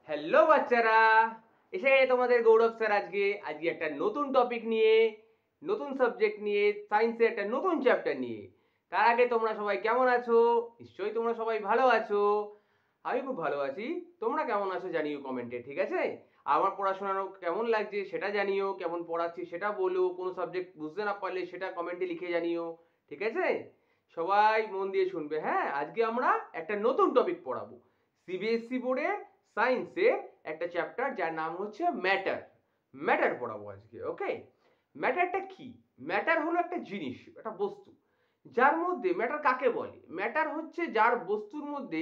Hello বাচ্চারা, এসে গেছে তোমাদের গৌরব স্যার আজকে একটা নতুন টপিক নিয়ে, নতুন সাবজেক্ট নিয়ে, সায়েন্সের একটা নতুন চ্যাপ্টার নিয়ে। তার আগে তোমরা সবাই কেমন আছো? নিশ্চয়ই তোমরা সবাই ভালো আছো। আমি খুব ভালো আছি। তোমরা কেমন আছো জানিও কমেন্টে, ঠিক আছে? আমার পড়াশোনানো কেমন লাগছে সেটা জানিও, কেমন পড়াচ্ছি সেটা বলো, কোনো সাবজেক্ট বুঝতে না পারলে সেটা কমেন্টে লিখে জানিও, ঠিক আছে? সবাই মন দিয়ে শুনবে। হ্যাঁ, আজকে আমরা একটা নতুন টপিক পড়াবো। সিবিএসসি বোর্ডের সায়েন্সের একটা চ্যাপ্টার যার নাম হচ্ছে ম্যাটার। ম্যাটার পড়াবো আজকে, ওকে? ম্যাটারটা কি? ম্যাটার হলো একটা জিনিস, একটা বস্তু, যার মধ্যে ম্যাটার কাকে বলে? ম্যাটার হচ্ছে যার বস্তুর মধ্যে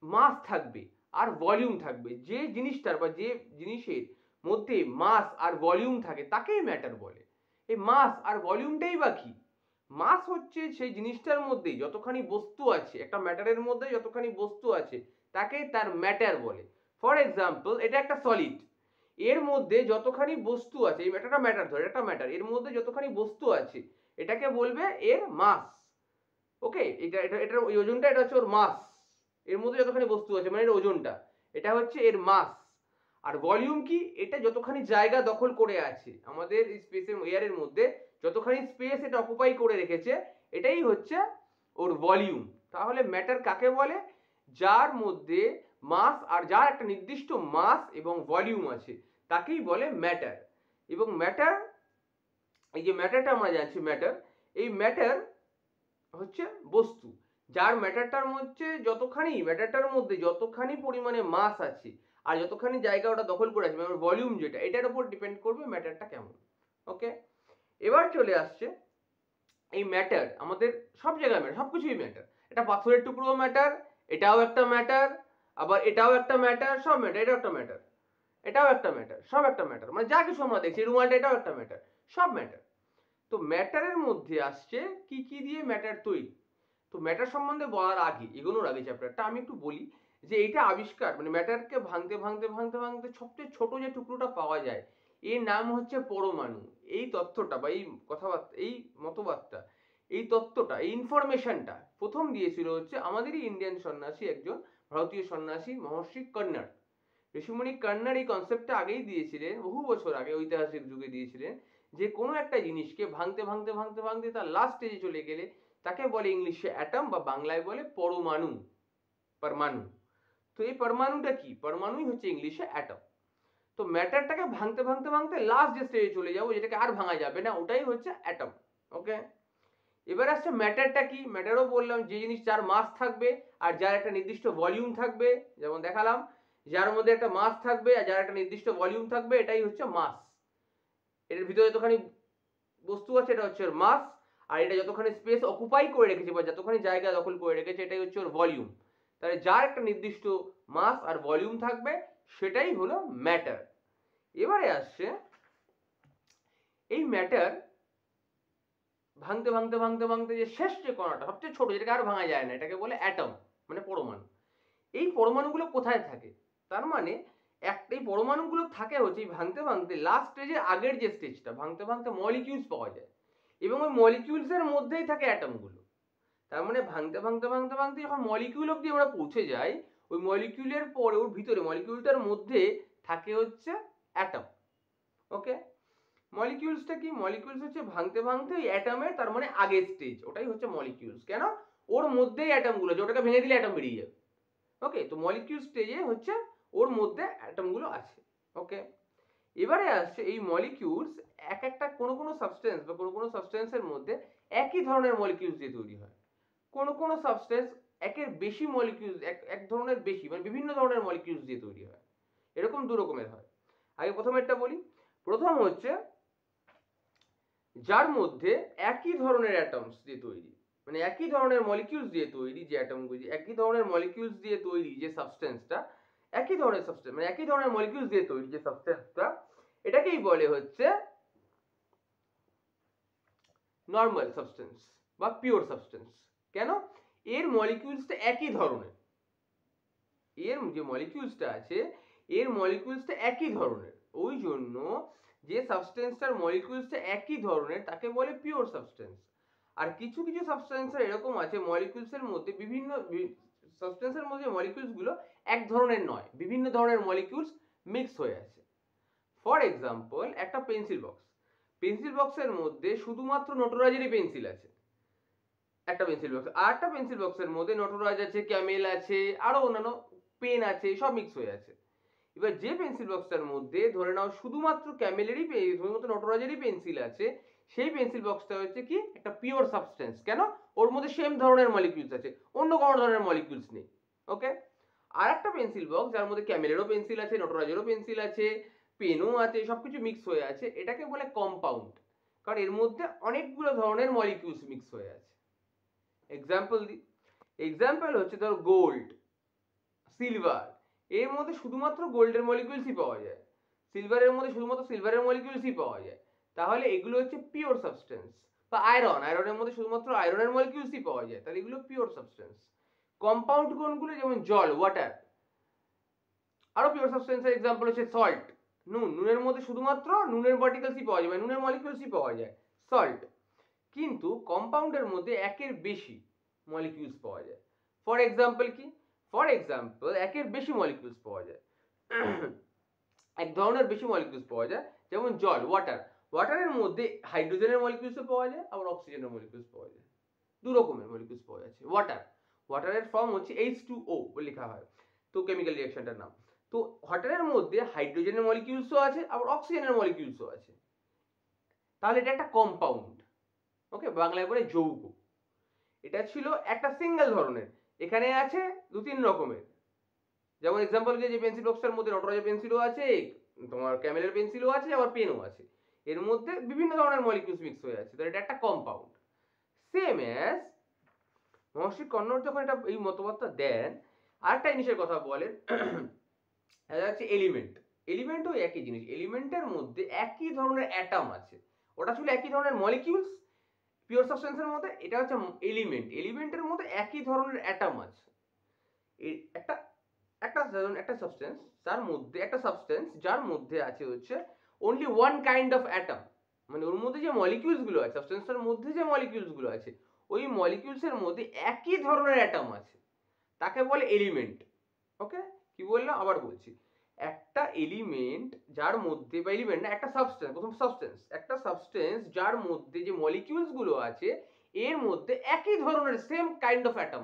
মাস থাকবে আর ভলিউম থাকবে। যে জিনিসটার বা যে জিনিসের মধ্যে মাস আর ভলিউম থাকে তাকেই ম্যাটার বলে। এই মাস আর ভলিউমটাই বা কি? মাস হচ্ছে সেই জিনিসটার মধ্যে যতখানি বস্তু আছে, একটা ম্যাটারের মধ্যে যতখানি বস্তু আছে তাকে তার ম্যাটার বলে। ফর এক্সাম্পল, এটা একটা সলিড, এর মধ্যে যতখানি বস্তু আছে, এই ম্যাটারটা ম্যাটার, ধরে একটা ম্যাটার, এর মধ্যে যতখানি বস্তু আছে এটাকে বলবে এর মাস। ওকে, এটা এটা এটার ওই ওজনটা, এটা হচ্ছে ওর মাস। এর মধ্যে যতখানি বস্তু আছে মানে এর ওজনটা, এটা হচ্ছে এর মাস। আর ভলিউম কি? এটা যতখানি জায়গা দখল করে আছে আমাদের স্পেসের এয়ারের মধ্যে, যতখানি স্পেস এটা অকুপাই করে রেখেছে, এটাই হচ্ছে ওর ভলিউম। তাহলে ম্যাটার কাকে বলে? যার মধ্যে মাস আর যার একটা নির্দিষ্ট মাস এবং ভলিউম আছে তাকেই বলে ম্যাটার। এবং ম্যাটার, এই যে ম্যাটারটা আমরা জানছি ম্যাটার, এই ম্যাটার হচ্ছে বস্তু যার ম্যাটারটার মধ্যে যতখানি পরিমাণে মাস আছে আর যতখানি জায়গা ওটা দখল করে আছে, মানে ভলিউম যেটা, এটার উপর ডিপেন্ড করবে ম্যাটারটা কেমন। ওকে, এবার চলে আসছে এই ম্যাটার আমাদের সব জায়গায় ম্যাটার, সবকিছুই ম্যাটার। এটা পাথরের টুকরো ম্যাটার, এটাও একটা ম্যাটার, আবার এটাও একটা ম্যাটার, সব ম্যাটার। এটাও একটা ম্যাটার, এটাও একটা ম্যাটার, সব একটা ম্যাটার। মানে যা কিছু আমরা দেখছি, রুমালটা, এটাও একটা ম্যাটার, সব ম্যাটার। তো ম্যাটারের মধ্যে আসছে কি কি দিয়ে ম্যাটার তৈরি। তো ম্যাটার সম্বন্ধে বলার আগে, এগোনোর আগে চ্যাপ্টারটা, আমি একটু বলি যে এটা আবিষ্কার, মানে ম্যাটারকে ভাঙতে ভাঙতে ভাঙতে ভাঙতে সবচেয়ে ছোট যে টুকরোটা পাওয়া যায় এর নাম হচ্ছে পরমাণু। এই তথ্যটা বা এই কথাবার্তা, এই মতবাদটা, এই তত্ত্বটা, এই ইনফরমেশনটা প্রথম দিয়েছিল হচ্ছে আমাদেরই ইন্ডিয়ান সন্ন্যাসী, একজন ভারতীয় সন্ন্যাসী, মহর্ষি কর্নাড। ঋষিমণি কর্নাড এই কনসেপ্টটা আগেই দিয়েছিলেন, বহু বছর আগে ঐতিহাসিক যুগে দিয়েছিলেন, যে কোনো একটা জিনিসকে ভাঙতে ভাঙতে ভাঙতে ভাঙতে তার লাস্ট স্টেজে চলে গেলে তাকে বলে ইংলিশে অ্যাটম, বা বাংলায় বলে পরমাণু, পরমাণু। তো এই পরমাণুটা কি? পরমাণুই হচ্ছে ইংলিশে অ্যাটম। তো ম্যাটারটাকে ভাঙতে ভাঙতে ভাঙতে লাস্ট যে স্টেজে চলে যাবো, যেটাকে আর ভাঙা যাবে না, ওটাই হচ্ছে অ্যাটম। ওকে, এবার আসছে ম্যাটারটা কি। ম্যাটারও বললাম যে জিনিস যার মাস থাকবে আর যার একটা নির্দিষ্ট ভলিউম থাকবে, যেমন দেখালাম, যার মধ্যে একটা মাস থাকবে আর যার একটা নির্দিষ্ট ভলিউম থাকবে, এটাই হচ্ছে মাস। এটার ভিতরে যতখানি বস্তু আছে এটা হচ্ছে ওর মাস, আর এটা যতখানি স্পেস অকুপাই করে রেখেছে বা যতখানি জায়গা দখল করে রেখেছে এটাই হচ্ছে ওর ভলিউম। তাহলে যার একটা নির্দিষ্ট মাস আর ভলিউম থাকবে সেটাই হলো ম্যাটার। এবারে আসছে এই ম্যাটার ভাঙতে ভাঙতে ভাঙতে ভাঙতে যে শেষ যে কণাটা, সবচেয়ে ছোট, যেটাকে আর ভাঙা যায় না, এটাকে বলে অ্যাটম, মানে পরমাণু। এই পরমাণুগুলো কোথায় থাকে? তার মানে এই পরমাণুগুলো থাকে হচ্ছে এই ভাঙতে ভাঙতে লাস্ট স্টেজের আগের যে স্টেজটা, ভাঙতে ভাঙতে মলিকিউলস পাওয়া যায়, এবং ওই মলিকিউলস এর মধ্যেই থাকে অ্যাটমগুলো। তার মানে ভাঙতে ভাঙতে ভাঙতে ভাঙতে যখন মলিকিউল অব্দি আমরা পৌঁছে যাই, ওই মলিকিউলের পরে ওর ভিতরে মলিকিউলটার মধ্যে থাকে হচ্ছে অ্যাটম। ওকে, মলিকিউলসটা কি? মলিকিউলস হচ্ছে ভাঙতে ভাঙতে ওই অ্যাটমের, তার মানে আগের স্টেজ, ওটাই হচ্ছে মলিকিউলস। কেন? ওর মধ্যেই অ্যাটমগুলো আছে, ওটাকে ভেঙে দিলে অ্যাটম বেরিয়ে যাবে। ওকে, তো মলিকিউল স্টেজে হচ্ছে ওর মধ্যে অ্যাটমগুলো আছে। ওকে, এবারে আসছে এই মলিকিউলস এক একটা, কোনো কোনো সাবস্টেন্স বা কোনো কোনো সাবস্টেন্সের মধ্যে একই ধরনের মলিকিউলস দিয়ে তৈরি হয়। কোনো কোনো সাবস্টেন্স একের বেশি মলিকিউলস, এক ধরনের বেশি, মানে বিভিন্ন ধরনের মলিকিউলস দিয়ে তৈরি হয়। এরকম দু রকমের হয়। আগে প্রথমেরটা বলি। প্রথম হচ্ছে যার মধ্যে একই ধরনের অ্যাটমস দিয়ে তৈরি, মানে একই ধরনের মলিকিউলস দিয়ে তৈরি, যে অ্যাটমগুলি একই ধরনের মলিকিউলস দিয়ে তৈরি, যে সাবস্টেন্সটা একই ধরনের সাবস্টেন্স, মানে একই ধরনের মলিকিউলস দিয়ে তৈরি যে সাবস্টেন্সটা, এটাকেই বলে হচ্ছে নর্মাল সাবস্টেন্স বা পিওর সাবস্টেন্স। কেন? এর মলিকিউলসটা একই ধরনের, এর যে মলিকিউলসটা আছে এর মলিকিউলসটা একই ধরনের, ওই জন্য যে সাবস্টেন্সটার মলিকিউলসটা একই ধরনের তাকে বলে পিওর সাবস্টেন্স। আর কিছু কিছু সাবস্টেন্সের এরকম আছে মলিকিউলসের মধ্যে বিভিন্ন সাবস্টেন্সের মধ্যে মলিকিউলস গুলো এক ধরনের নয়, বিভিন্ন ধরনের মলিকিউলস মিক্স হয়ে আছে। ফর এক্সাম্পল, একটা পেন্সিল বক্সের মধ্যে শুধুমাত্র নটরাজেরই পেন্সিল আছে, একটা পেন্সিল বক্স, আর একটা পেন্সিল বক্সের মধ্যে নটরাজ আছে, ক্যামেল আছে, আরো অন্যান্য পেন আছে, সব মিক্স হয়ে আছে। এবার যে পেন্সিল বক্সটার মধ্যে ধরে নাও শুধুমাত্র ক্যামেলেরই শুধুমাত্র নটরাজেরই পেন্সিল আছে, সেই পেন্সিল বক্সটা হচ্ছে কি একটা পিওর সাবস্টেন্স। কেন? ওর মধ্যে সেম ধরনের মলিকিউলস আছে, অন্য কোনো ধরনের মলিকিউলস নেই। ওকে। আর একটা পেন্সিল বক্স যার মধ্যে ক্যামেলেরও পেন্সিল আছে, নটরাজেরও পেন্সিল আছে, পেনও আছে, সবকিছু মিক্স হয়ে আছে, এটাকে বলে কম্পাউন্ড, কারণ এর মধ্যে অনেকগুলো ধরনের মলিকিউলস মিক্স হয়ে আছে। এক্সাম্পল দিই, এক্সাম্পল হচ্ছে ধর গোল্ড, সিলভার, এর মধ্যে শুধুমাত্র গোল্ডের মলিকিউলসই পাওয়া যায়, সিলভারের মধ্যে শুধুমাত্র সিলভারের মলিকিউলসই পাওয়া যায়, তাহলে এগুলো হচ্ছে পিওর সাবস্টেন্স। বা আয়রনের মধ্যে শুধুমাত্র আয়রনের মলিকিউলসই পাওয়া যায়, তাহলে এগুলো পিওর সাবস্টেন্স। কম্পাউন্ড কোনগুলো? যেমন জল, ওয়াটার। আরো পিওর সাবস্টেন্সের এক্সাম্পল হচ্ছে সল্ট, নুনের মধ্যে শুধুমাত্র নুনের পার্টিকেলসই পাওয়া যায়, মানে নুনের মলিকিউলসই পাওয়া যায়, সল্ট। কিন্তু কম্পাউন্ডের মধ্যে একের বেশি মলিকিউলস পাওয়া যায়। ফর এক্সাম্পল কি? ফর এক্সাম্পল, একের বেশি মলিকিউলস পাওয়া যায়, এক ধরনের বেশি মলিকিউলস পাওয়া যায়, যেমন জল, ওয়াটারের মধ্যে হাইড্রোজেনের মলিকিউলসও পাওয়া যায়, আবার অক্সিজেনের মলিকিউলস পাওয়া যায়, দু রকমের মলিকিউলস পাওয়া যাচ্ছে। ওয়াটারের ফর্ম হচ্ছে H2O লেখা হয়, তো কেমিক্যাল রিঅ্যাকশনটার নাম। তো ওয়াটারের মধ্যে হাইড্রোজেনের মলিকিউলসও আছে, আবার অক্সিজেনের মলিকিউলসও আছে, তাহলে এটা একটা কম্পাউন্ড। ওকে, বাংলায় বলে যৌগ। এটা ছিল একটা সিঙ্গেল ধরনের, এখানে আছে দু তিন রকমের। যেমন এক্সাম্পল, যে পেন্সিল বক্সটার মধ্যে নটরাজের পেন্সিলও আছে, তোমার ক্যামেলের পেন্সিলও আছে, আবার পেনও আছে, এর মধ্যে বিভিন্ন ধরনের মলিকিউলস মিক্স হয়ে আছে, তো এটা একটা কম্পাউন্ড। সেম অ্যাজ মহর্ষি কন্নড় যখন এটা এই মতবাদটা দেন, আরেকটা জিনিসের কথা বলেন, এটা হচ্ছে এলিমেন্ট। এলিমেন্টও একই জিনিস, এলিমেন্টের মধ্যে একই ধরনের অ্যাটম আছে, ওটা ছিল একই ধরনের মলিকিউলস পিওর সাবস্টেন্সের মধ্যে, এটা হচ্ছে এলিমেন্ট, এলিমেন্টের মধ্যে একই ধরনের অ্যাটম আছে। একটা একটা একটা সাবস্টেন্স যার মধ্যে, একটা সাবস্টেন্স যার মধ্যে আছে হচ্ছে only one kind of atom, মানে ওর মধ্যে যে মলিকিউলস গুলো আছে, সাবস্টেন্সটার মধ্যে যে মলিকিউলস গুলো আছে, ওই মলিকিউলসের মধ্যে একই ধরনের অ্যাটম আছে, তাকে বলে এলিমেন্ট। ওকে, কি বললাম আবার বলছি, একটা এলিমেন্ট যার মধ্যে, বা এলিমেন্ট না, একটা সাবস্টেন্স, প্রথম সাবস্টেন্স, একটা সাবস্টেন্স যার মধ্যে যে মলিকিউলস গুলো আছে, এর মধ্যে একই ধরনের সেম কাইন্ড অফ অ্যাটম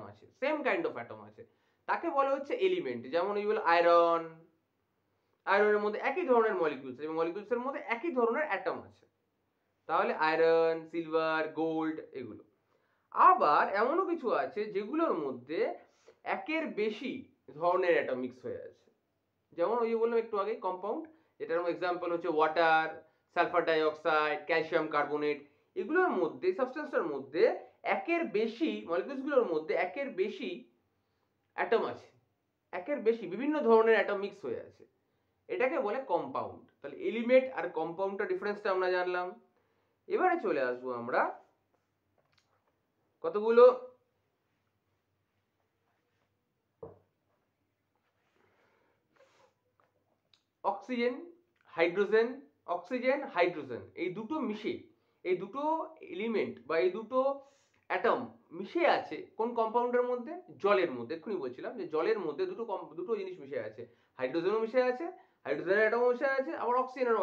আছে, তাকে বলা হচ্ছে এলিমেন্ট। যেমন ওই বলে আয়রন, আয়রনের মধ্যে একই ধরনের মলিকিউলস, এবং মলিকিউলসের মধ্যে একই ধরনের অ্যাটম আছে, তাহলে আয়রন, সিলভার, গোল্ড এগুলো। আবার এমনও কিছু আছে যেগুলোর মধ্যে একের বেশি ধরনের অ্যাটম মিক্স হয়ে আছে, যেমন ওই যে বললাম একটু আগে কম্পাউন্ড, যেটার এক্সাম্পল হচ্ছে water, sulphur dioxide, calcium carbonate, এগুলোর মধ্যে, সাবস্টেন্সের মধ্যে একের বেশি মলিকিউলসগুলোর মধ্যে একের বেশি অ্যাটম আছে, একের বেশি বিভিন্ন ধরনের অ্যাটম মিক্স হয়ে আছে, এটাকে বলে কম্পাউন্ড। তাহলে এলিমেন্ট আর কম্পাউন্ডটা ডিফারেন্সটা আমরা জানলাম। এবারে চলে আসবো আমরা কতগুলো অক্সিজেন, হাইড্রোজেন এই দুটো মিশে, এই দুটো এলিমেন্ট বা এই দুটো অ্যাটম মিশে আছে কোন কম্পাউন্ডের মধ্যে? জলের মধ্যে। এক্ষুনি বলছিলাম যে জলের মধ্যে দুটো জিনিস মিশে আছে, হাইড্রোজেনও মিশে আছে, হাইড্রোজেনের অ্যাটমও মিশে আছে, আবার অক্সিজেনের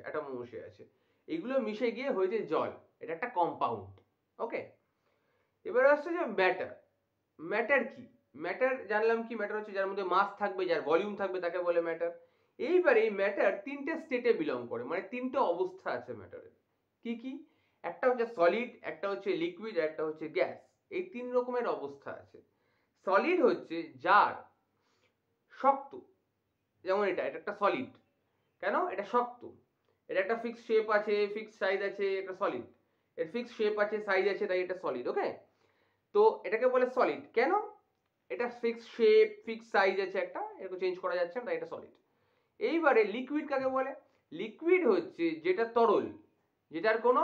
অ্যাটমও মিশে আছে, এগুলো মিশে গিয়ে হয়েছে জল, এটা একটা কম্পাউন্ড। ওকে, এবার আসছে যে ম্যাটার কি? ম্যাটার জানলাম কি, ম্যাটার হচ্ছে যার মধ্যে মাস থাকবে, যার ভলিউম থাকবে, তাকে বলে ম্যাটার। এইবার এই ম্যাটার তিনটে স্টেটে বিলং করে, মানে তিনটে অবস্থা আছে ম্যাটারের। কি কি? একটা হচ্ছে সলিড, একটা হচ্ছে লিকুইড, একটা হচ্ছে গ্যাস। এই তিন রকমের অবস্থা আছে। সলিড হচ্ছে যার শক্ত, যেমন এটা একটা সলিড। কেন? এটা শক্ত, এটা একটা ফিক্সড শেপ আছে, ফিক্সড সাইজ আছে, এটা সলিড, এর ফিক্সড শেপ আছে, সাইজ আছে, তাই এটা সলিড। ওকে, তো এটাকে বলে সলিড। কেন? এটা ফিক্সড শেপ, ফিক্সড সাইজ আছে, একটা এরকম চেঞ্জ করা যাচ্ছে না, তাই এটা সলিড। এইবারে লিকুইড কাকে বলে? লিকুইড হচ্ছে যেটা তরল, যেটার কোনো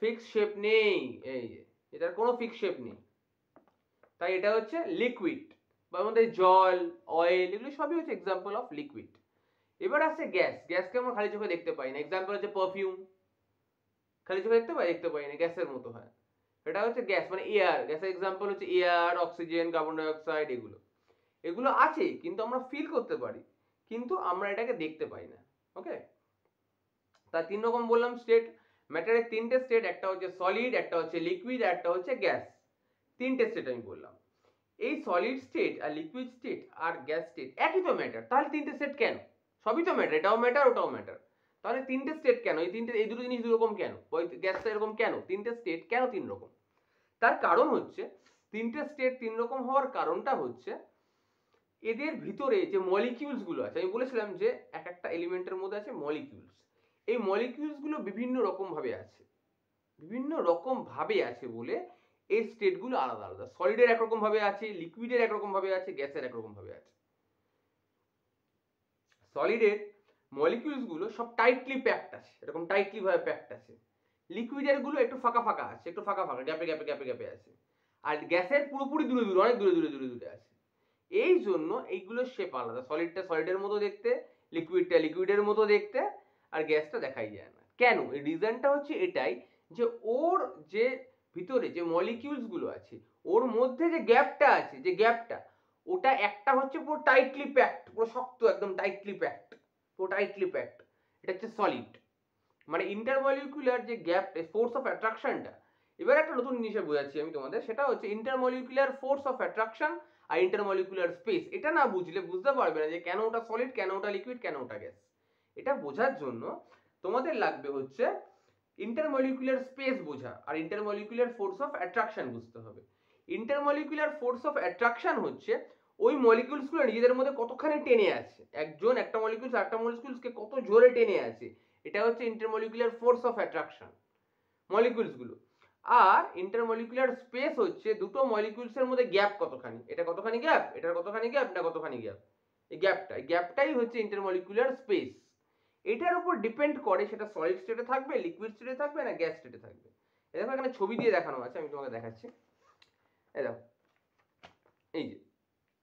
ফিক্সড শেপ নেই, এই যে এটার কোনো ফিক্সড শেপ নেই, তাই এটা হচ্ছে লিকুইড। বা আমাদের জল, অয়েল, এগুলো সবই হচ্ছে এক্সাম্পল অফ লিকুইড। এবার আসছে গ্যাস। গ্যাসকে আমরা খালি চোখে দেখতে পাই না, এক্সাম্পল হচ্ছে পারফিউম, খালি চোখে দেখতে পাই না, গ্যাসের মতো হয়। এটা হচ্ছে গ্যাস, মানে এয়ার। গ্যাসের এক্সাম্পল হচ্ছে air, oxygen, carbon die oxide, এগুলো এগুলো আছে কিন্তু আমরা ফিল করতে পারি, কিন্তু আমরা এটাকে দেখতে পাই না। ওকে, তা 3 রকম বললাম স্টেট। ম্যাটারের 3টে স্টেট, একটা হচ্ছে সলিড, একটা হচ্ছে লিকুইড, আর একটা হচ্ছে গ্যাস। 3টে স্টেট আমি বললাম। এই সলিড স্টেট আর লিকুইড স্টেট আর গ্যাস স্টেট একই তো ম্যাটার, তাহলে 3টে স্টেট কেন? সবই তো ম্যাটার, এটাও ম্যাটার ওটাও ম্যাটার, তাহলে 3টে স্টেট কেন? এই দুটো জিনিস দুরকম কেন? ওই গ্যাসটা এরকম কেন? 3টে স্টেট কেন 3 রকম? তার কারণ হচ্ছে 3টে স্টেট 3 রকম হওয়ার কারণটা হচ্ছে এদের ভিতরে যে মলিকিউলস গুলো আছে, আমি বলেছিলাম যে এক একটা এলিমেন্টের মধ্যে আছে মলিকিউলস। এই মলিকিউলস গুলো বিভিন্ন রকম ভাবে আছে, বিভিন্ন রকম ভাবে আছে বলে এই স্টেট গুলো আলাদা আলাদা। সলিডের একরকম ভাবে আছে, লিকুইডের একরকম ভাবে আছে, গ্যাসের একরকম ভাবে আছে। সলিডের মলিকিউলস গুলো সব টাইটলি প্যাকড আছে, এরকম টাইটলি ভাবে প্যাকড আছে। লিকুইডের গুলো একটু ফাঁকা ফাঁকা আছে, একটু ফাঁকা ফাঁকা, গ্যাপে গ্যাপে গ্যাপে গ্যাপে আছে। আর গ্যাসের পুরোপুরি দূরে দূরে, অনেক দূরে দূরে দূরে দূরে আছে। এই জন্য এইগুলোর শেপ আলাদা, সলিডটা সলিডের মতো দেখতে, লিকুইডটা লিকুইডের মতো দেখতে, আর গ্যাসটা দেখাই যায় না। কেন? এই রিজনটা হচ্ছে এটাই যে ওর যে ভিতরে যে মলিকিউলস গুলো আছে ওর মধ্যে যে গ্যাপটা আছে, যে গ্যাপটা, ওটা একটা হচ্ছে পুরো টাইটলি প্যাকড, পুরো শক্ত, একদম টাইটলি প্যাকড, পুরো টাইটলি প্যাকড, এটা হচ্ছে সলিড। মানে ইন্টারমলিকুলার যে গ্যাপ, ফোর্স অফ অ্যাট্রাকশনটা, এবার একটা নতুন জিনিসে বোঝাচ্ছি আমি তোমাদের, সেটা হচ্ছে ইন্টারমলিকুলার ফোর্স অফ অ্যাট্রাকশন আর ইন্টারমলিকুলার স্পেস। এটা না বুঝলে বুঝতে পারবে না যে কেন ওটা সলিড, কেন ওটা লিকুইড, কেন ওটা গ্যাস। এটা বোঝার জন্য তোমাদের লাগবে হচ্ছে ইন্টারমলিকুলার স্পেস বোঝা আর ইন্টারমলিকুলার ফোর্স অফ অ্যাট্রাকশন বুঝতে হবে। ইন্টারমলিকুলার ফোর্স অফ অ্যাট্রাকশন হচ্ছে ওই মলিকিউলসগুলো নিজেদের মধ্যে কতখানি টেনে আছে, একজন একটা মলিকিউলস আরেকটা মলিকিউলসকে কত জোরে টেনে আছে, এটা হচ্ছে intermolecular force of attraction molecules গুলো। আর ইন্টারমলিকুলার স্পেস হচ্ছে দুটো মলিকিউলস এর মধ্যে গ্যাপ কতখানি, এটা কতখানি গ্যাপ, এটার কতখানি গ্যাপ, এটা কতখানি গ্যাপ, এই গ্যাপটাই হচ্ছে ইন্টারমলিকুলার স্পেস। এটার উপর ডিপেন্ড করে সেটা সলিড স্টেটে থাকবে, লিকুইড স্টেটে থাকবে, না গ্যাস স্টেটে থাকবে। দেখো এখানে ছবি দিয়ে দেখানো আছে, আমি তোমাকে দেখাচ্ছি। এই দেখো, এই যে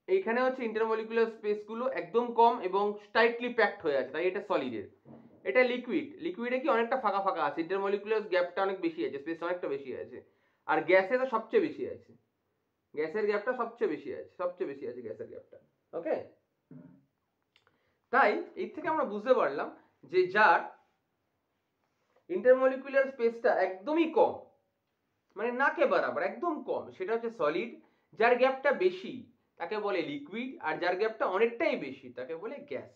এইখানে হচ্ছে ইন্টারমলিকুলার স্পেস গুলো একদম কম এবং টাইটলি প্যাকড হয়ে আছে, তাই এটা সলিডের। এটা লিকুইডে কি অনেকটা ফাঁকা ফাঁকা আছে, ইন্টারমলিকুলার গ্যাপটা অনেক বেশি আছে, স্পেস অনেকটা বেশি আছে। আর গ্যাসে তো সবচেয়ে বেশি আছে, গ্যাসের গ্যাপটা সবচেয়ে বেশি আছে, সবচেয়ে বেশি আছে গ্যাসের গ্যাপটা। ওকে, তাই এর থেকে আমরা বুঝতে পারলাম যে যার ইন্টারমলিকুলার স্পেসটা একদমই কম, মানে নাকে বরাবর একদম কম, সেটা হচ্ছে সলিড। যার গ্যাপটা বেশি তাকে বলে লিকুইড, আর যার গ্যাপটা অনেকটাই বেশি তাকে বলে গ্যাস।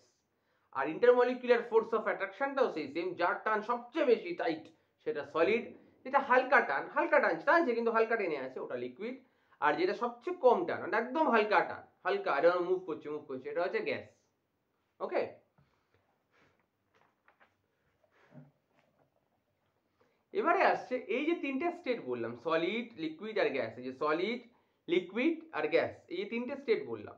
আর ইন্টারমলিকুলার ফোর্স অফ অ্যাট্রাকশনটাও সেই সেম, যার টান সবচেয়ে বেশি টাইট সেটা সলিড, যেটা হালকা টান, হালকা টানছে কিন্তু হালকা টেনে আছে, ওটা লিকুইড। আর যেটা সবচেয়ে কম টান, মানে একদম হালকা টান, হালকা আর মুভ করছে, এটা হচ্ছে গ্যাস। ওকে, এবারে আসছে এই যে 3টে স্টেট বললাম, সলিড, লিকুইড আর গ্যাস, এই যে সলিড, লিকুইড আর গ্যাস, এই 3টে স্টেট বললাম।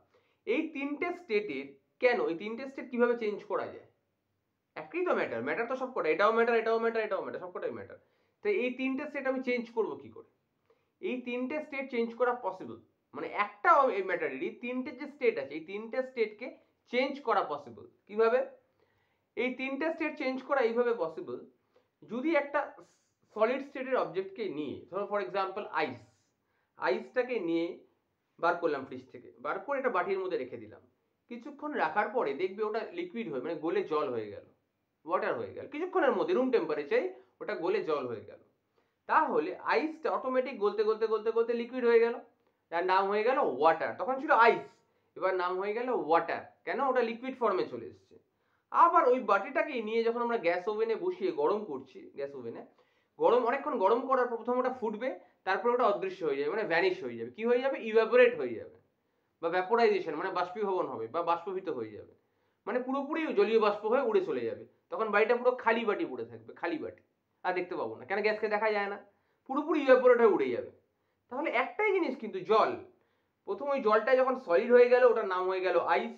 এই 3টে স্টেটের কেন, এই 3টে স্টেট কিভাবে চেঞ্জ করা যায়? একই তো ম্যাটার, ম্যাটার তো সবকটা, এটাও ম্যাটার, এটাও ম্যাটার, এটাও ম্যাটার, সবকটাই ম্যাটার। তো এই 3টে স্টেট আমি চেঞ্জ করব কি করে? এই 3টে স্টেট চেঞ্জ করা পসিবল, মানে একটা এই ম্যাটারেরই 3টে যে স্টেট আছে, এই 3টে স্টেটকে চেঞ্জ করা পসিবল। কিভাবে? এই 3টে স্টেট চেঞ্জ করা এইভাবে পসিবল, যদি একটা সলিড স্টেটের অবজেক্টকে নিয়ে, ধরো ফর এক্সাম্পল আইসটাকে নিয়ে বার করলাম ফ্রিজ থেকে, বার করে এটা বাটির মধ্যে রেখে দিলাম। কিছুক্ষণ রাখার পরে দেখবে ওটা লিকুইড হয়ে, মানে গলে জল হয়ে গেল, ওয়াটার হয়ে গেল, কিছুক্ষণের মধ্যে রুম টেম্পারেচারে ওটা গলে জল হয়ে গেল। তাহলে আইসটা অটোমেটিক গলতে গলতে গলতে গলতে লিকুইড হয়ে গেল, তার নাম হয়ে গেল ওয়াটার। তখন ছিল আইস, এবার নাম হয়ে গেল ওয়াটার, কেন? ওটা লিকুইড ফর্মে চলে এসেছে। আবার ওই বাটিটাকে নিয়ে যখন আমরা গ্যাস ওভেনে বসিয়ে গরম করছি, গ্যাস ওভেনে অনেকক্ষণ গরম করার পর প্রথম ওটা ফুটবে, তারপর ওটা অদৃশ্য হয়ে যাবে, মানে ভ্যানিশ হয়ে যাবে। কি হয়ে যাবে? ইভাপোরেট হয়ে যাবে, বা ভ্যাপোরাইজেশন, মানে বাষ্পীভবন হবে বা বাষ্পীভূত হয়ে যাবে, মানে পুরোপুরি জলীয় বাষ্প হয়ে উড়ে চলে যাবে। তখন বাড়িটা পুরো খালি বাটি পড়ে থাকবে, খালি বাটি, আর দেখতে পাবো না, কেন? গ্যাসকে দেখা যায় না, পুরোপুরি ইভাপোরেট হয়ে উড়ে যাবে। তাহলে একটাই জিনিস কিন্তু, জল, প্রথম ওই জলটা যখন সলিড হয়ে গেল ওটার নাম হয়ে গেল আইস,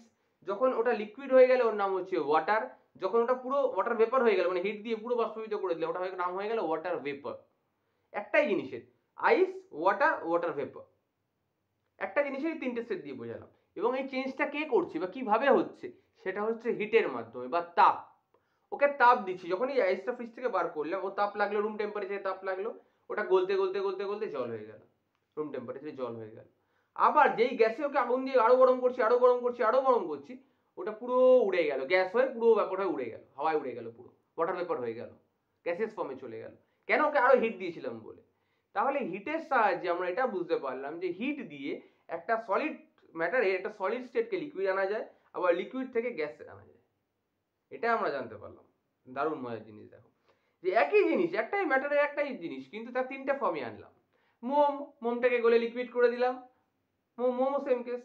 যখন ওটা লিকুইড হয়ে গেল ওর নাম হচ্ছে ওয়াটার, যখন ওটা পুরো ওয়াটার ভেপার হয়ে গেল, মানে হিট দিয়ে পুরো বাষ্পীভূত করে দিলে ওটা নাম হয়ে গেল ওয়াটার ভেপার। একটাই জিনিসের, আইস, ওয়াটার, ওয়াটার ভেপার, একটা জিনিসেরই 3টে স্টেট দিয়ে বোঝালাম। এবং এই চেঞ্জটা কে করছে বা কিভাবে হচ্ছে? সেটা হচ্ছে হিটের মাধ্যমে বা তাপ। ওকে তাপ দিচ্ছি, যখন এই আইসটা ফ্রিজ থেকে বার করলাম, ও তাপ লাগলো, রুম টেম্পারেচারে তাপ লাগলো, ওটা গলতে গলতে গলতে গলতে জল হয়ে গেল, রুম টেম্পারেচারে জল হয়ে গেল। আবার যেই গ্যাসে ওকে আগুন দিয়ে আরো গরম করছি আরো গরম করছি আরো গরম করছি, ওটা পুরো উড়ে গেল, গ্যাস হয়ে পুরো ব্যাপার হয়ে উড়ে গেল, হাওয়ায় উড়ে গেল, পুরো ওয়াটার ভেপার হয়ে গেল, গ্যাসেস ফর্মে চলে গেল। কেন? ওকে আরো হিট দিয়েছিলাম বলে। তাহলে হিটের সাহায্যে আমরা এটা বুঝতে পারলাম যে হিট দিয়ে একটা সলিড ম্যাটারে একটা সলিড স্টেটকে লিকুইড আনা যায়, আবার লিকুইড থেকে গ্যাস আনা যায়। এটা আমরা জানতে পারলাম। দারুণ মজার জিনিস। দেখো যে একই জিনিস, একটাই ম্যাটারের একটাই জিনিস, কিন্তু তার তিনটা ফর্মে আনলাম। মোমটাকে গলে লিকুইড করে দিলাম, মোমো সেম কেস,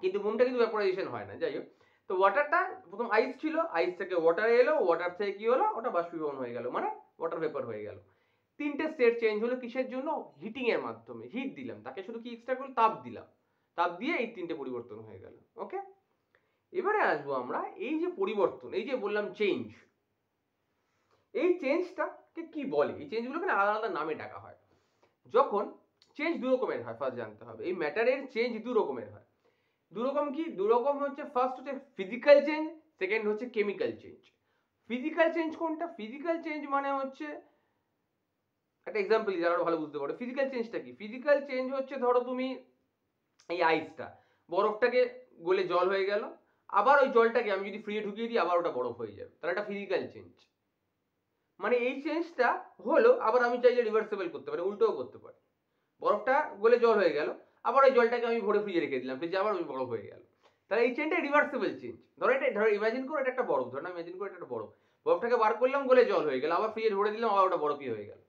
কিন্তু মোমটা কিন্তু ভ্যাপোরাইজেশন হয় না। যাই হোক, তো ওয়াটারটা প্রথম আইস ছিল, আইস থেকে ওয়াটারে এলো, ওয়াটার থেকে কি হলো, ওটা বাষ্পীভবন হয়ে গেল, মানে ওয়াটার ভেপার হয়ে গেল। তিনটে স্টেট চেঞ্জ হলো কিসের জন্য? হিটিং এর মাধ্যমে। হিট দিলাম তাকে, শুধু কি এক্সট্রা করলাম, তাপ দিলাম, তাপ দিয়ে এই তিনটে পরিবর্তন হয়ে গেল। ওকে, এবারে আসবো আমরা এই যে পরিবর্তন, এই যে বললাম চেঞ্জ, এই চেঞ্জটাকে কি বলে? এই চেঞ্জগুলোকে না আলাদা আলাদা নামে ডাকা হয়। যখন চেঞ্জ দু রকমের হয়, ফার্স্ট জানতে হবে এই ম্যাটারের চেঞ্জ দু রকমের হয়। দু রকম কি? দু রকম হচ্ছে, ফার্স্ট হচ্ছে ফিজিক্যাল চেঞ্জ, সেকেন্ড হচ্ছে কেমিক্যাল চেঞ্জ। ফিজিক্যাল চেঞ্জ কোনটা? ফিজিক্যাল চেঞ্জ মানে হচ্ছে, একটা এক্সাম্পল দিই যারা ভালো বুঝতে পারো। ফিজিক্যাল চেঞ্জটা কি? ফিজিক্যাল চেঞ্জ হচ্ছে, ধরো তুমি এই আইসটা, বরফটাকে গলে জল হয়ে গেল, আবার ওই জলটাকে আমি যদি ফ্রিজে ঢুকিয়ে দিই আবার ওটা বরফ হয়ে যাবে, তাহলে এটা ফিজিক্যাল চেঞ্জ। মানে এই চেঞ্জটা হলো, আবার আমি চাইলে রিভার্সেবল করতে পারি, উল্টোও করতে পারি। বরফটা গলে জল হয়ে গেল, আবার ওই জলটাকে আমি ভরে ফ্রিজে রেখে দিলাম, ফ্রিজে আবার ওই বরফ হয়ে গেল, তাহলে এই চেঞ্জটা রিভার্সেবল চেঞ্জ। ধরো এটা, ধরো ইমাজিন করো এটা একটা বরফ, ধরো না ইমাজিন করো এটা একটা বরফ, বরফটাকে বার করলাম, গলে জল হয়ে গেল, আবার ফ্রিজে ভরে দিলাম, আবার ওটা বরফই হয়ে গেল।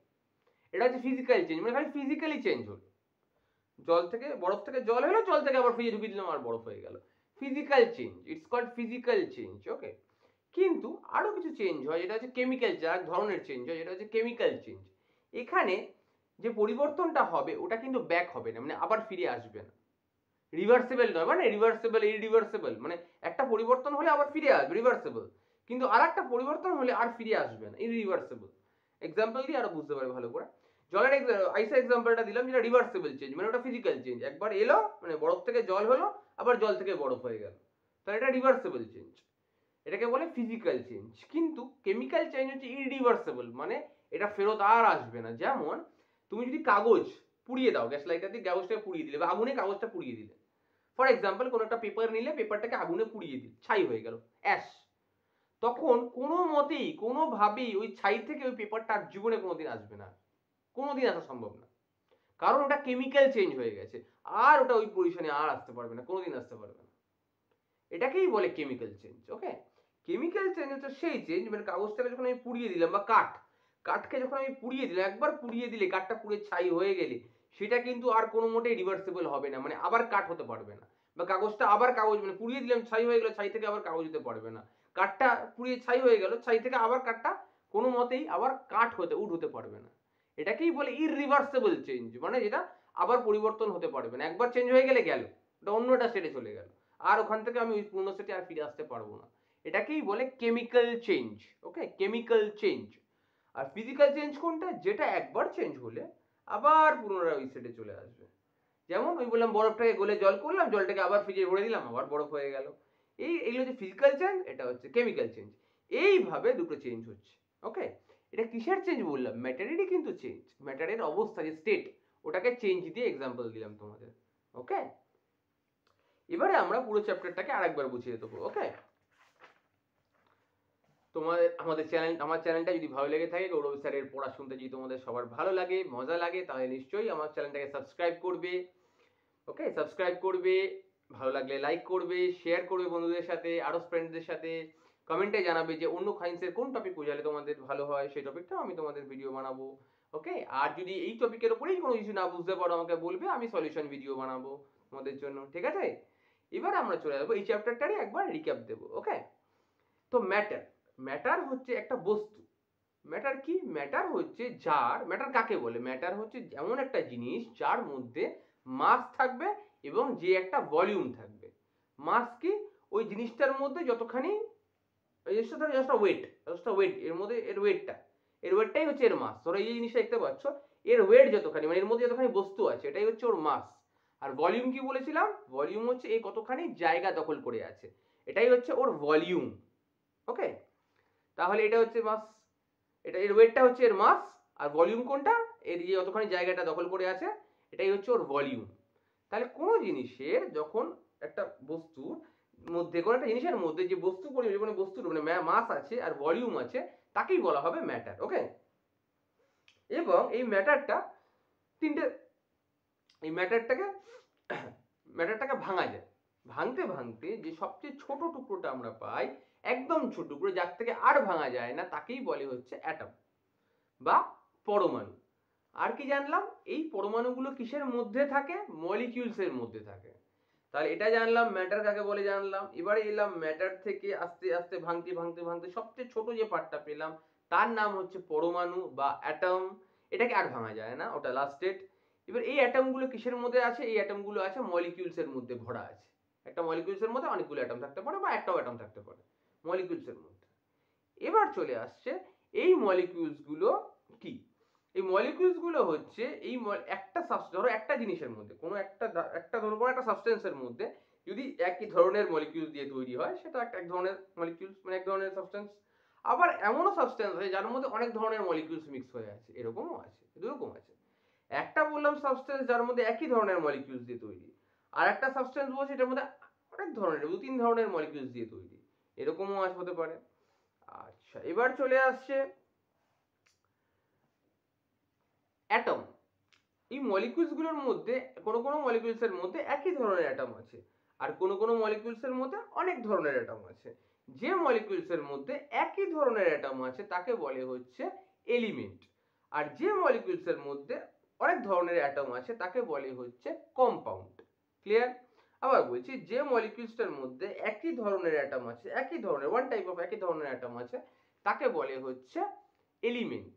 এটা হচ্ছে ফিজিক্যাল চেঞ্জ, মানে খালি ফিজিক্যালি চেঞ্জ হলো, জল থেকে, বরফ থেকে জল হলো, জল থেকে আবার ফ্রিজে ঢুকিয়ে দিলাম আর বরফ হয়ে গেল। Physical change, it's called physical change. Okay, কিন্তু আরো কিছু চেঞ্জ হয়, যেটা হচ্ছে কেমিক্যাল, এক ধরনের চেঞ্জ হয়, যেটা হচ্ছে কেমিক্যাল চেঞ্জ। এখানে যে পরিবর্তনটা হবে ওটা কিন্তু ব্যাক হবে না, মানে আবার ফিরে আসবে না, রিভার্সেবল নয়, মানে রিভার্সেবল ইরিভার্সেবল, মানে একটা পরিবর্তন হলে আবার ফিরে আসবে, রিভার্সেবল, কিন্তু আর একটা পরিবর্তন হলে আর ফিরে আসবে না, ইরিভার্সেবল। এক্সাম্পল দিয়ে আরো বুঝতে পারবে ভালো করে। জলের আইসের এক্সাম্পলটা দিলাম, যেটা রিভার্সেবল চেঞ্জ, মানে ওটা ফিজিক্যাল চেঞ্জ, একবার এলো মানে বরফ থেকে জল হলো, আবার জল থেকে বরফ হয়ে গেল, তাহলে এটা রিভার্সেবল চেঞ্জ, এটাকে বলে ফিজিক্যাল চেঞ্জ। কিন্তু কেমিক্যাল চেঞ্জ হচ্ছে ইরিভার্সেবল, মানে এটা ফেরত আর আসবে না। যেমন তুমি যদি কাগজ পুড়িয়ে দাও, গ্যাস লাইটার দিয়ে কাগজটাকে পুড়িয়ে দিলে, বা আগুনে কাগজটা পুড়িয়ে দিলে, ফর এক্সাম্পল কোনো একটা পেপার নিলে, পেপারটাকে আগুনে পুড়িয়ে দিল, ছাই হয়ে গেল, অ্যাশ, তখন কোনো মতেই কোনোভাবেই ওই ছাই থেকে ওই পেপারটা আর জীবনে কোনোদিন আসবে না, কোনোদিন আসা সম্ভব না, কারণ ওটা কেমিক্যাল চেঞ্জ হয়ে গেছে, আর ওটা ওই পজিশনে আর আসতে পারবে না, কোনোদিন আসতে পারবে না। এটাকেই বলে কেমিক্যাল চেঞ্জ। ওকে, কেমিক্যাল চেঞ্জ হচ্ছে সেই চেঞ্জ, মানে কাগজটাকে যখন আমি পুড়িয়ে দিলাম, বা কাঠকে যখন আমি পুড়িয়ে দিলাম, একবার পুড়িয়ে দিলে কাঠটা পুড়ে ছাই হয়ে গেলে সেটা কিন্তু আর কোনো মোটেই রিভার্সেবল হবে না, মানে আবার কাঠ হতে পারবে না, বা কাগজটা আবার কাগজ, মানে পুড়িয়ে দিলাম ছাই হয়ে গেল, ছাই থেকে আবার কাগজ হতে পারবে না, কাঠটা পুড়িয়ে ছাই হয়ে গেল, ছাই থেকে আবার কাঠটা কোনো মতেই আবার কাঠ উড হতে পারবে না। এটাকেই বলে ইররিভার্সেবল চেঞ্জ, মানে যেটা আবার পরিবর্তন হতে পারবে না, একবার চেঞ্জ হয়ে গেলে গেল, ওটা অন্যটা স্টেটে চলে গেল, আর ওখান থেকে আমি ওই পূর্ণ স্টেটে আর ফিরে আসতে পারবো না। এটাকেই বলে কেমিক্যাল চেঞ্জ। ওকে, কেমিক্যাল চেঞ্জ। আর ফিজিক্যাল চেঞ্জ কোনটা? যেটা একবার চেঞ্জ হলে আবার পুনরায় ওই স্টেটে চলে আসবে। যেমন ওই বললাম বরফটাকে গলে জল করলাম, জলটাকে আবার ফ্রিজে ভরে দিলাম, আবার বরফ হয়ে গেল। এইগুলো হচ্ছে ফিজিক্যাল চেঞ্জ, এটা হচ্ছে কেমিক্যাল চেঞ্জ। এইভাবে দুটো চেঞ্জ হচ্ছে। ওকে, এটা কিসের চেঞ্জ বললাম? ম্যাটারেরই কিন্তু চেঞ্জ, ম্যাটারের অবস্থা যে স্টেট, ওটাকে চেঞ্জ দিয়ে এক্সাম্পল দিলাম তোমাদের। ওকে, এবারে আমরা পুরো চ্যাপ্টারটাকে আরেকবার বুঝিয়ে দেবো। ওকে, আমার চ্যানেলটা যদি ভালো লেগে থাকে, গৌরব স্যারের পড়া শুনতে যদি তোমাদের সবার ভালো লাগে, মজা লাগে, তাহলে নিশ্চয়ই আমার চ্যানেলটাকে সাবস্ক্রাইব করবে। ওকে, সাবস্ক্রাইব করবে, ভালো লাগলে লাইক করবে, শেয়ার করবে বন্ধুদের সাথে, আরো ফ্রেন্ডসদের সাথে, কমেন্টে জানাবে যে অন্য সায়েন্সের কোন টপিক বোঝালে তোমাদের ভালো হয়, সেই টপিকটাও আমি তোমাদের ভিডিও বানাবো। ওকে, আর যদি এই টপিকের উপরেই কোনো কিছু না বুঝতে পারো আমাকে বলবে, আমি সলিউশন ভিডিও বানাবো তোমাদের জন্য। ঠিক আছে, এবার আমরা চলে যাবো এই চ্যাপ্টারটারই একবার রিক্যাপ দেবো। ওকে, তো ম্যাটার হচ্ছে একটা বস্তু। ম্যাটার কি? ম্যাটার হচ্ছে ম্যাটার কাকে বলে? ম্যাটার হচ্ছে এমন একটা জিনিস যার মধ্যে মাস থাকবে এবং যে একটা ভলিউম থাকবে। মাস কি? ওই জিনিসটার মধ্যে যতখানি ওয়েট, এর মধ্যে এর ওয়েটটাই হচ্ছে এর মাস। ধরো এই জিনিসটা দেখতে পাচ্ছ, এর ওয়েট যতখানি, মানে এর মধ্যে যতখানি বস্তু আছে, এটাই হচ্ছে ওর মাস। আর ভলিউম কি বলেছিলাম? ভলিউম হচ্ছে এই কতখানি জায়গা দখল করে আছে, এটাই হচ্ছে ওর ভলিউম। ওকে, তাহলে এটা হচ্ছে মাস, এটা এর ওয়েটটা হচ্ছে এর মাস, আর ভলিউম কোনটা? এর যে যতখানি জায়গাটা দখল করে আছে এটাই হচ্ছে ওর ভলিউম। তাহলে কোনো জিনিসের যখন একটা বস্তুর মধ্যে, কোনো একটা জিনিসের মধ্যে যে বস্তু পরিমাণ, কোনো বস্তুর মানে মাস আছে আর ভলিউম আছে, তাকেই বলা হবে ম্যাটার। ওকে, এবং এই ম্যাটারটা তিনটে, এই ম্যাটারটাকে ভাঙা যায়। ভাঙতে ভাঙতে যে সবচেয়ে ছোট টুকরোটা আমরা পাই, একদম ছোট টুকরো যার থেকে আর ভাঙা যায় না, তাকেই বলে হচ্ছে অ্যাটম বা পরমাণু। আর কি জানলাম, এই পরমাণুগুলো কিসের মধ্যে থাকে? মলিকিউলস এর মধ্যে থাকে। তাহলে এটা জানলাম ম্যাটার কাকে বলে জানলাম। এবারে এলাম ম্যাটার থেকে আস্তে আস্তে ভাঙতে ভাঙতে ভাঙতে সবচেয়ে ছোট যে পার্টটা পেলাম তার নাম হচ্ছে পরমাণু বা অ্যাটম। এটাকে আর ভাঙা যায় না, ওটা লাস্ট স্টেট। এবার এই অ্যাটমগুলো কিসের মধ্যে আছে? এই অ্যাটমগুলো আছে মলিকিউলস এর মধ্যে ভরা আছে। একটা মলিকিউলস এর মধ্যে অনেকগুলো অ্যাটম থাকতে পারে বা একটাও অ্যাটম থাকতে পারে মলিকিউলস এর মধ্যে। এবার চলে আসছে এই মলিকিউলস গুলো কি? এই মলিকিউলস গুলো হচ্ছে এই একটা ধরো একটা জিনিসের মধ্যে, কোনো একটা ধরো কোনো একটা সাবস্টেন্সের মধ্যে যদি একই ধরনের মলিকিউলস দিয়ে তৈরি হয়, সেটা এক ধরনের মলিকিউলস, মানে এক ধরনের সাবস্টেন্স। আবার এমনও সাবস্টেন্স আছে যার মধ্যে অনেক ধরনের মলিকিউলস মিক্স হয়ে আছে, এরকমও আছে, দুরকম আছে। একটা বললাম সাবস্টেন্স যার মধ্যে একই ধরনের মলিকিউলস দিয়ে তৈরি, আর একটা সাবস্টেন্স বলছি এটার মধ্যে অনেক ধরনের, দু তিন ধরনের মলিকিউলস দিয়ে তৈরি, এরকমও হতে পারে। আচ্ছা, এবার চলে আসছে অ্যাটম। এই মলিকিউলস গুলোর মধ্যে কোনো কোনো মলিকিউলস এর মধ্যে একই ধরনের অ্যাটম আছে, আর কোনো কোনো মলিকিউলস এর মধ্যে অনেক ধরনের অ্যাটম আছে। যে মলিকিউলস এর মধ্যে একই ধরনের অ্যাটম আছে তাকে বলে হচ্ছে এলিমেন্ট, আর যে মলিকিউলস এর মধ্যে অনেক ধরনের অ্যাটম আছে তাকে বলে হচ্ছে কম্পাউন্ড। ক্লিয়ার? আবার বলছি, যে মলিকিউলসটার মধ্যে একই ধরনের অ্যাটম আছে, একই ধরনের ওয়ান টাইপ অফ একই ধরনের অ্যাটম আছে, তাকে বলে হচ্ছে এলিমেন্ট।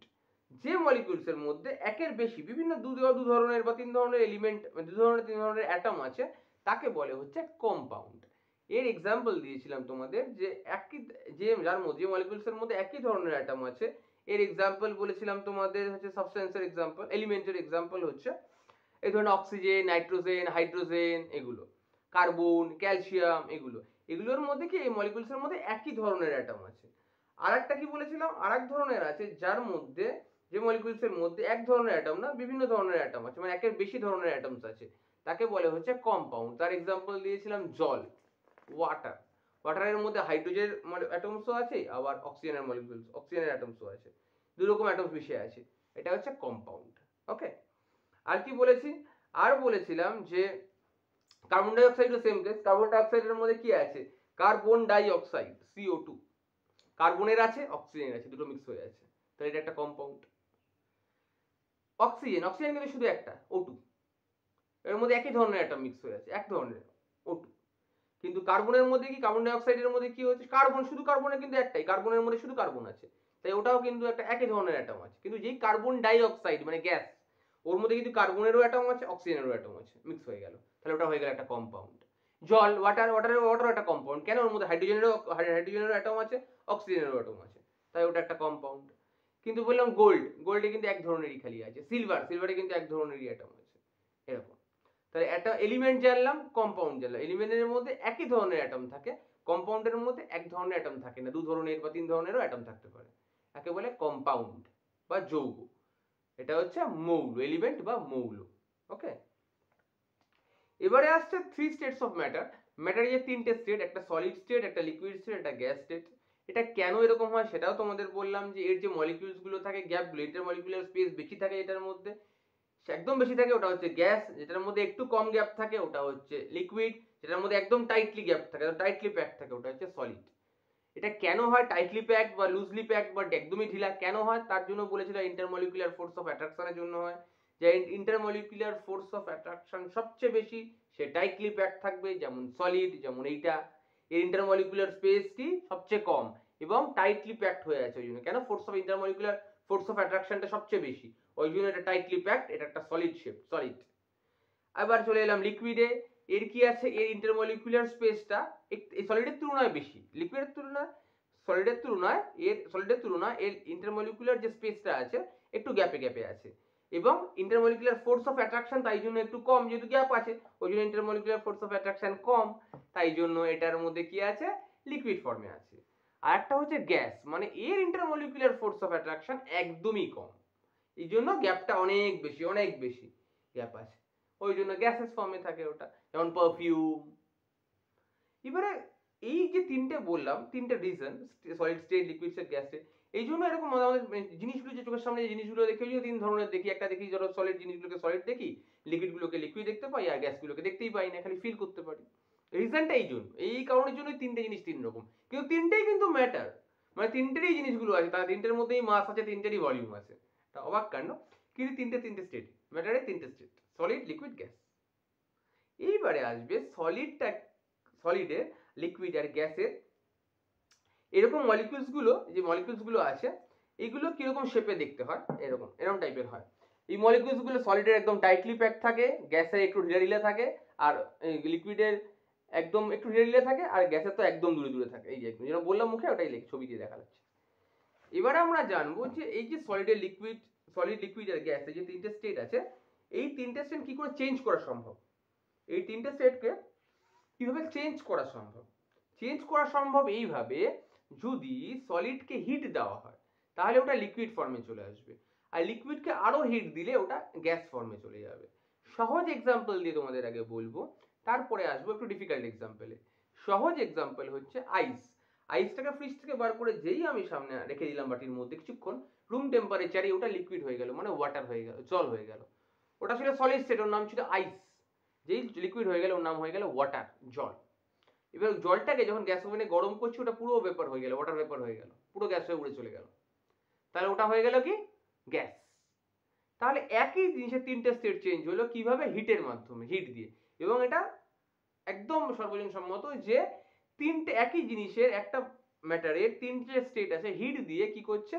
যে মলিকিউলস এর মধ্যে একের বেশি বিভিন্ন দু ধরনের বা তিন ধরনের এলিমেন্ট, দু ধরনের তিন ধরনের অ্যাটম আছে, তাকে বলে হচ্ছে কম্পাউন্ড। এর এক্সাম্পল দিয়েছিলাম তোমাদের যে একই, যে যার মধ্যে মলিকিউলস এর মধ্যে একই ধরনের অ্যাটম আছে, এর এক্সাম্পল বলেছিলাম তোমাদের হচ্ছে সাবস্টেন্সের এক্সাম্পল, এলিমেন্টের এক্সাম্পল হচ্ছে এই ধরনের অক্সিজেন, নাইট্রোজেন, হাইড্রোজেন, এগুলো কার্বন, ক্যালসিয়াম, এগুলোর মধ্যে কি এই মলিকিউলস এর মধ্যে একই ধরনের অ্যাটম আছে। আর একটা কি বলেছিলাম, আর এক ধরনের আছে যার মধ্যে, যে মলিকিউলস এর মধ্যে এক ধরনের অ্যাটম না, বিভিন্ন ধরনের অ্যাটম আছে, মানে একের বেশি ধরনের অ্যাটমস আছে, তাকে বলে হচ্ছে কম্পাউন্ড। তার এক্সাম্পল দিয়েছিলাম জল, ওয়াটার। ওয়াটারের মধ্যে হাইড্রোজেন অ্যাটমসও আছে, আবার অক্সিজেনের মলিকিউলস, অক্সিজেনের অ্যাটমসও আছে, দুই রকম অ্যাটমস মিশে আছে, এটা হচ্ছে কম্পাউন্ড। ওকে, আর কি বলেছি? আর বলেছিলাম যে carbon die অক্সাইডও same case. Carbon die অক্সাইডের মধ্যে কি আছে? Carbon die oxide, CO2। কার্বনের আছে, অক্সিজেনের আছে, দুটো মিক্স হয়ে আছে, তাহলে এটা একটা কম্পাউন্ড। অক্সিজেন, অক্সিজেন কিন্তু শুধু একটা, O2। এর মধ্যে একই ধরনের অ্যাটম মিক্স হয়ে আছে, এক ধরনের O2। কিন্তু কার্বনের মধ্যে কি, কার্বন ডাই অক্সাইডের মধ্যে কি হচ্ছে, কার্বন, শুধু কার্বনের কিন্তু একটাই, কার্বনের মধ্যে শুধু কার্বন আছে, তাই ওটাও কিন্তু একটা একই ধরনের অ্যাটম আছে। কিন্তু যেই কার্বন ডাই অক্সাইড মানে গ্যাস, ওর মধ্যে কিন্তু কার্বনেরও অ্যাটম আছে, অক্সিজেনেরও অ্যাটম আছে, মিক্স হয়ে গেল, তাহলে ওটা হয়ে গেল একটা কম্পাউন্ড। জল, ওয়াটার একটা কম্পাউন্ড, কেন? ওর মধ্যে হাইড্রোজেনেরও অ্যাটম আছে, অক্সিজেনেরও অ্যাটম আছে, তাই ওটা একটা কম্পাউন্ড। কিন্তু বললাম গোল্ডে কিন্তু এক ধরনেরই খালি আছে, সিলভারে কিন্তু এক ধরনেরই অ্যাটম আছে, এরকম। তাহলে একটা এলিমেন্ট জানলাম, কম্পাউন্ড জানলাম। এলিমেন্টের মধ্যে একই ধরনের অ্যাটম থাকে, কম্পাউন্ডের মধ্যে এক ধরনের অ্যাটম থাকে না, দু ধরনের বা তিন ধরনেরও অ্যাটম থাকতে পারে, একে বলে কম্পাউন্ড বা যৌগ। এটা হচ্ছে মৌল, এলিমেন্ট বা মৌল। ওকে, এবারে আসছে থ্রি স্টেটস অফ ম্যাটার। ম্যাটারের যে তিনটে স্টেট, একটা সলিড স্টেট, একটা লিকুইড স্টেট, একটা গ্যাস স্টেট। এটা কেন এরকম হয় সেটাও তোমাদের বললাম, যে এর যে মলিকিউলস গুলো থাকে, গ্যাপগুলো, ইন্টারমলিকুলার স্পেস বেশি থাকে এটার মধ্যে, একদম বেশি থাকে ওটা হচ্ছে গ্যাস, যেটার মধ্যে একটু কম গ্যাপ থাকে ওটা হচ্ছে লিকুইড, যেটার মধ্যে একদম টাইটলি গ্যাপ থাকে, টাইটলি প্যাক থাকে, ওটা হচ্ছে সলিড। এটা কেন হয় টাইটলি প্যাক বা লুজলি প্যাক বা একদমই ঢিলা কেন হয়, তার জন্য বলেছিল ইন্টারমলিকুলার ফোর্স অফ অ্যাট্রাকশনের জন্য হয়। যে ইন্টারমলিকুলার ফোর্স অফ অ্যাট্রাকশন সবচেয়ে বেশি, সে টাইটলি প্যাক থাকবে, যেমন সলিড, যেমন এইটা। এর ইন্টারমলিকুলার স্পেসটি সবচেয়ে কম এবং টাইটলি প্যাকড হয়ে আছে, ওই জন্য। কেন? Force of intermolecular force of অ্যাট্রাকশনটা সবচেয়ে বেশি, ওই জন্য এটা টাইটলি প্যাকড, এটা একটা সলিড শেপ, সলিড। আবার চলে এলাম লিকুইডে। এর কি আছে? এর ইন্টারমলিকুলার স্পেসটা এই সলিডের তুলনায় বেশি, লিকুইডের তুলনায়, সলিডের তুলনায় এর ইন্টারমলিকুলার যে স্পেসটা আছে একটু গ্যাপে গ্যাপে আছে, এবং ইন্টারমলিকুলার ফোর্স অফ অ্যাট্রাকশন তাই জন্য একটু কম, যেহেতু গ্যাপ আছে ওই জন্য ইন্টারমলিকুলার ফোর্স অফ অ্যাট্রাকশন কম, তাই জন্য এটার মধ্যে কি আছে? লিকুইড ফর্মে আছে। আর একটা হচ্ছে গ্যাস, মানে এর ইন্টারমলিকুলার ফোর্স অফ অ্যাট্রাকশন একদমই কম, এই জন্য গ্যাপটা অনেক বেশি গ্যাপ আছে, ওই জন্য গ্যাসেস ফর্মে থাকে ওটা, যেমন পারফিউম। এবারে এই যে তিনটে বললাম, তিনটে reason, solid state, liquid state, gas state, এই জন্য এরকম আমাদের জিনিসগুলো যে চোখের সামনে যে জিনিসগুলো দেখি, ওই তিন ধরনের দেখি। একটা দেখি ধরো সলিড জিনিসগুলোকে সলিড দেখি, লিকুইডগুলোকে লিকুইড দেখতে পাই, আর গ্যাসগুলোকে দেখতেই পাই না, খালি ফিল করতে পারি। রিজনটা এই জন্য, এই কারণের জন্য তিনটে জিনিস তিন রকম, কিন্তু তিনটেই কিন্তু ম্যাটার, মানে তিনটেরই জিনিসগুলো আছে, তার তিনটের মধ্যেই মাস আছে, তিনটেরই ভলিউম আছে। এটা অবাক কাণ্ড, কিন্তু তিনটে স্টেট, ম্যাটারের তিনটে স্টেট, সলিড, লিকুইড, গ্যাস। এইবারে আসবে সলিডটা, সলিডের, লিকুইড আর গ্যাসের এরকম মলিকিউলসগুলো, যে মলিকিউলসগুলো আছে এইগুলো কিরকম শেপে দেখতে হয়, এরকম টাইপের হয়। এই মলিকিউলসগুলো সলিডের একদম টাইটলি প্যাক থাকে, গ্যাসের একটু ঢিলে থাকে, আর লিকুইডের একদম একটু ঢিলে থাকে, আর গ্যাসের তো একদম দূরে থাকে। এই যে যেটা বললাম মুখে, ওটাই ছবি দিয়ে দেখা যাচ্ছে। এবারে আমরা জানবো যে এই যে সলিডের লিকুইড, সলিড, লিকুইড আর গ্যাস, এই যে তিনটে স্টেট আছে, এই তিনটে স্টেট কি করে চেঞ্জ করা সম্ভব, এই তিনটে স্টেটকে কিভাবে চেঞ্জ করা সম্ভব। চেঞ্জ করা সম্ভব এইভাবে, যদি সলিডকে হিট দেওয়া হয় তাহলে ওটা লিকুইড ফর্মে চলে আসবে, আর লিকুইডকে আরো হিট দিলে ওটা গ্যাস ফর্মে চলে যাবে। সহজ এক্সাম্পল দিয়ে তোমাদের আগে বলবো, তারপরে আসবো একটু ডিফিকাল্ট এক্সাম্পলে। সহজ এক্সাম্পল হচ্ছে আইস। আইসটাকে ফ্রিজ থেকে বার করে যেই আমি সামনে রেখে দিলাম বাটির মধ্যে, কিছুক্ষণ রুম টেম্পারেচারে ওটা লিকুইড হয়ে গেল, মানে ওয়াটার হয়ে গেল, জল হয়ে গেল। ওটা ছিল সলিড স্টেট, ওর নাম ছিল আইস। যেই লিকুইড হয়ে গেল ওর নাম হয়ে গেল ওয়াটার, জল। এবার জলটাকে যখন গ্যাস ওভেনে গরম করছি, ওটা পুরো ভেপার হয়ে গেল, ওয়াটার ভেপার হয়ে গেল, পুরো গ্যাস হয়ে উড়ে চলে গেল, তাহলে ওটা হয়ে গেল কি, গ্যাস। তাহলে একই জিনিসের তিনটে স্টেট চেঞ্জ হলো কিভাবে, হিটের মাধ্যমে, হিট দিয়ে। এবং এটা একদম সর্বজন সম্মত যে তিনটে একই জিনিসের, একটা ম্যাটারের তিনটে স্টেট আছে, হিট দিয়ে কি করছে,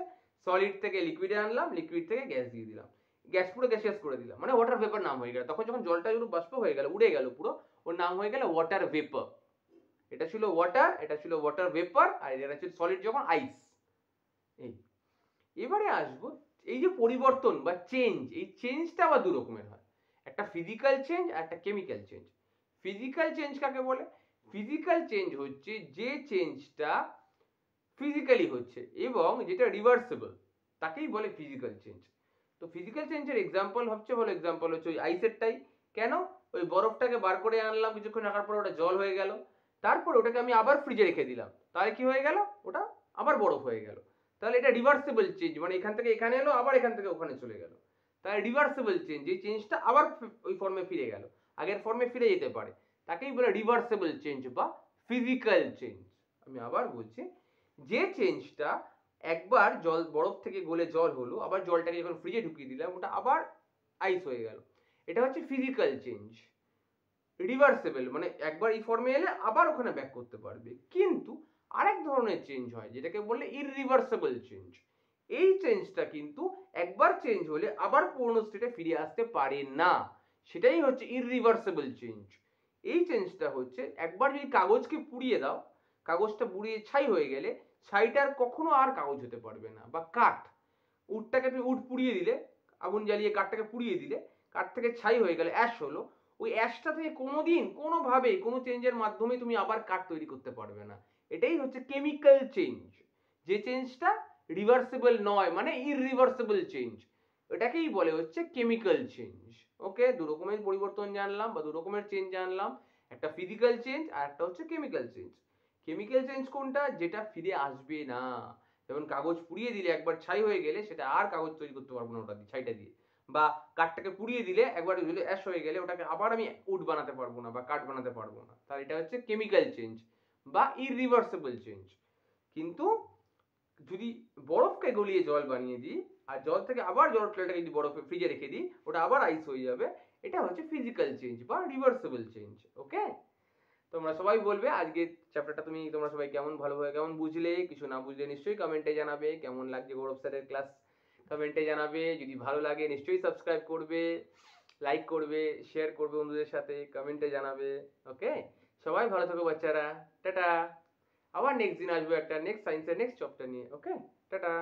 সলিড থেকে লিকুইডে আনলাম, লিকুইড থেকে গ্যাস দিয়ে দিলাম, গ্যাস পুরো গ্যাসিয়াস করে দিলাম, মানে ওয়াটার ভেপার নাম হয়ে গেল। তখন যখন জলটা পুরো বাষ্প হয়ে গেল, উড়ে গেল পুরো, ওর নাম হয়ে গেল ওয়াটার ভেপার। এটা ছিল ওয়াটার, এটা ছিল ওয়াটার ভেপার, আর এটা ছিল সলিড যখন আইস। এই এবারে আসবো, এই যে পরিবর্তন বা চেঞ্জ, এই চেঞ্জটা আবার দু রকমের হয়, একটা ফিজিক্যাল চেঞ্জ আর একটা কেমিক্যাল চেঞ্জ। ফিজিক্যাল চেঞ্জ কাকে বলে, ফিজিক্যাল চেঞ্জ হচ্ছে যে চেঞ্জটা ফিজিক্যালি হচ্ছে এবং যেটা রিভার্সেবল, তাকেই বলে ফিজিক্যাল চেঞ্জ। তো ফিজিক্যাল চেঞ্জের এক্সাম্পল হচ্ছে ওই আইসেরটাই। কেন, ওই বরফটাকে বার করে আনলাম, কিছুক্ষণ রাখার পর ওটা জল হয়ে গেল, তারপর ওটাকে আমি আবার ফ্রিজে রেখে দিলাম, তাহলে কি হয়ে গেল, ওটা আবার বরফ হয়ে গেল। তাহলে এটা রিভার্সেবল চেঞ্জ, মানে এখান থেকে এখানে এলো, আবার এখান থেকে ওখানে চলে গেল, তাহলে রিভার্সেবল চেঞ্জ, এই চেঞ্জটা আবার ওই ফর্মে ফিরে গেল, আগের ফর্মে ফিরে যেতে পারে, তাকেই বলে রিভার্সেবল চেঞ্জ বা ফিজিক্যাল চেঞ্জ। আমি আবার বলছি, যে চেঞ্জটা একবার জল, বরফ থেকে গলে জল হলো, আবার জলটাকে যখন ফ্রিজে ঢুকিয়ে দিলাম, ওটা আবার আইস হয়ে গেল, এটা হচ্ছে ফিজিক্যাল চেঞ্জ। রিভার্সেবল মানে একবার এই ফর্মে এলে আবার ওখানে ব্যাক করতে পারবে। কিন্তু আরেক ধরনের চেঞ্জ হয় যেটাকে বললে ইররিভার্সেবল চেঞ্জ। এই চেঞ্জটা কিন্তু একবার চেঞ্জ হলে আবার পুরনো স্টেটে ফিরে আসতে পারে না, সেটাই হচ্ছে ইররিভার্সেবল চেঞ্জ। এই চেঞ্জটা হচ্ছে, একবার যদি কাগজকে পুড়িয়ে দাও, কাগজটা পুড়িয়ে ছাই হয়ে গেলে ছাইটা আর কখনো আর কাগজ হতে পারবে না। বা কাঠ, উডটাকে তুমি উড পুড়িয়ে দিলে, আগুন জ্বালিয়ে কাঠটাকে পুড়িয়ে দিলে, কাঠ থেকে ছাই হয়ে গেলে, অ্যাশ হলো, ওই অ্যাশটা থেকে কোনোদিন কোনোভাবে কোনো চেঞ্জের মাধ্যমে তুমি আবার কাঠ তৈরি করতে পারবে না। এটাই হচ্ছে কেমিক্যাল চেঞ্জ, যে চেঞ্জটা রিভার্সেবল নয়, মানে ইররিভার্সেবল চেঞ্জ, এটাকেই বলে হচ্ছে কেমিক্যাল চেঞ্জ। ওকে, দু রকমের পরিবর্তন জানলাম বা দু রকমের চেঞ্জ জানলাম, একটা ফিজিক্যাল চেঞ্জ আর একটা হচ্ছে কেমিক্যাল চেঞ্জ। কেমিক্যাল চেঞ্জ কোনটা, যেটা ফিরে আসবে না, যেমন কাগজ পুড়িয়ে দিলে একবার ছাই হয়ে গেলে সেটা আর কাগজ তৈরি করতে পারবো না ওটা দিয়ে, ছাইটা দিয়ে। বা কাঠটাকে পুড়িয়ে দিলে একবার যদি অ্যাশ হয়ে গেলে ওটাকে আবার আমি উড বানাতে পারবো না বা কাঠ বানাতে পারবো না, তাহলে এটা হচ্ছে কেমিক্যাল চেঞ্জ বা ইররিভার্সেবল চেঞ্জ। কিন্তু যদি বরফকে গলিয়ে জল বানিয়ে দিই, আর জল থেকে আবার জলটাকে যদি বরফে ফ্রিজে রেখে দিই, ওটা আবার আইস হয়ে যাবে, এটা হচ্ছে ফিজিক্যাল চেঞ্জ বা রিভার্সেবল চেঞ্জ। ওকে, তোমরা সবাই বলবে আজকে চ্যাপ্টারটা তোমরা সবাই কেমন, ভালোভাবে কেমন বুঝলে, কিছু না বুঝলে নিশ্চয়ই কমেন্টে জানাবে, কেমন লাগছে গৌরব স্যারের ক্লাস কমেন্টে জানাবে, যদি ভালো লাগে নিশ্চয়ই সাবস্ক্রাইব করবে, লাইক করবে, শেয়ার করবে বন্ধুদের সাথে, কমেন্টে জানাবে। ওকে, সবাই ভালো থাকো বাচ্চারা, টাটা। আবার নেক্সট দিন আসবো একটা নেক্সট সায়েন্সের নেক্সট চ্যাপ্টার নিয়ে। ওকে, টাটা।